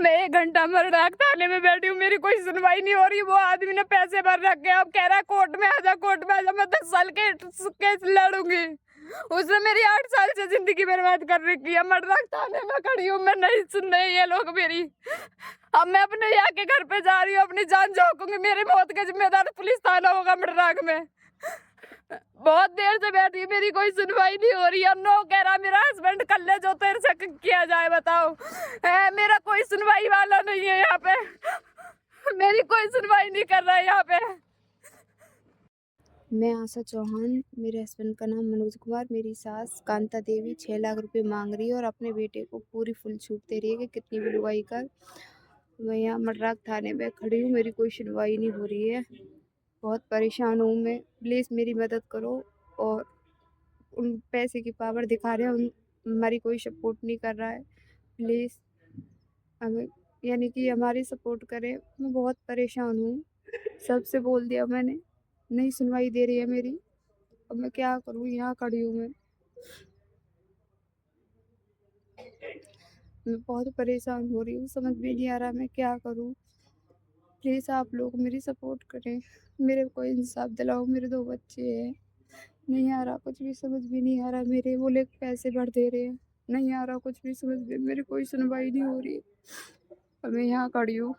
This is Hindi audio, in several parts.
मैं 1 घंटा मरडाक थाने में बैठी हूँ, मेरी कोई सुनवाई नहीं हो रही। वो आदमी ने पैसे भर रखे, अब कह रहा है कोर्ट में आ जा, कोर्ट में आ जा। मैं 10 साल के केस लड़ूंगी। उसने मेरी 8 साल से जिंदगी बर्बाद कर रखी है। मरडाक थाने में खड़ी हूँ, मैं नहीं सुन रही ये लोग मेरी। अब मैं अपने यहाँ के घर पे जा रही हूँ, अपनी जान झोंकूंगी। मेरी मौत का जिम्मेदार पुलिस थाना होगा मरडाक में। बहुत देर से बैठी, मेरी कोई सुनवाई नहीं हो रही है। नो कह रहा मेरा हस्बैंड कर ले जो तेरे से किया जाए, बताओ। मेरा कोई सुनवाई वाला नहीं है यहाँ पे। मेरी कोई सुनवाई नहीं कर रहा है यहाँ पे। मैं आशा चौहान, मेरे हस्बैंड का नाम मनोज कुमार, मेरी सास कांता देवी 6 लाख रुपए मांग रही है और अपने बेटे को पूरी फुल छूट दे रही है कि कितनी भी लुगाई कर। मैं यहाँ मडराक थाने में खड़ी हूँ, मेरी कोई सुनवाई नहीं हो रही है। बहुत परेशान हूँ मैं, प्लीज़ मेरी मदद करो। और उन पैसे की पावर दिखा रहे हैं, हमारी कोई सपोर्ट नहीं कर रहा है। प्लीज़ हमें यानी कि हमारी सपोर्ट करें। मैं बहुत परेशान हूँ, सबसे बोल दिया मैंने, नहीं सुनवाई दे रही है मेरी। अब मैं क्या करूँ, यहाँ खड़ी हूँ मैं बहुत परेशान हो रही हूँ, समझ में नहीं आ रहा मैं क्या करूँ। प्लीज़ आप लोग मेरी सपोर्ट करें, मेरे को इंसाफ दिलाओ। मेरे 2 बच्चे हैं, नहीं आ रहा, कुछ भी समझ में नहीं आ रहा। मेरे वो लोग पैसे भर दे रहे हैं, नहीं आ रहा कुछ भी समझ में, मेरी कोई सुनवाई नहीं हो रही। और मैं यहाँ खड़ी हूँ,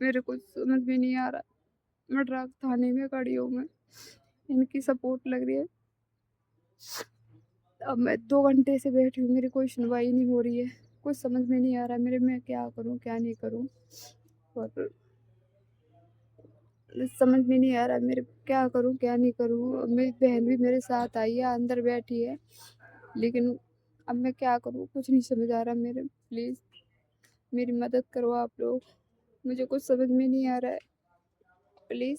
मेरे कुछ समझ में नहीं आ रहा। मडराक थाने में खड़ी हूँ मैं, इनकी सपोर्ट लग रही है। अब मैं 2 घंटे से बैठी हूँ, मेरी कोई सुनवाई नहीं हो रही है। कुछ समझ में नहीं आ रहा मेरे, मैं क्या करूँ क्या नहीं करूँ। और समझ में नहीं आ रहा मेरे, क्या करूँ क्या नहीं करूँ। मेरी बहन भी मेरे साथ आई है, अंदर बैठी है, लेकिन अब मैं क्या करूँ, कुछ नहीं समझ आ रहा मेरे। प्लीज़ मेरी मदद करो आप लोग, मुझे कुछ समझ में नहीं आ रहा है। प्लीज़,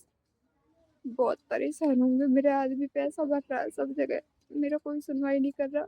बहुत परेशान हूँ मैं, मेरे आदमी पैसा भर रहा है सब जगह, मेरा कोई सुनवाई नहीं कर रहा।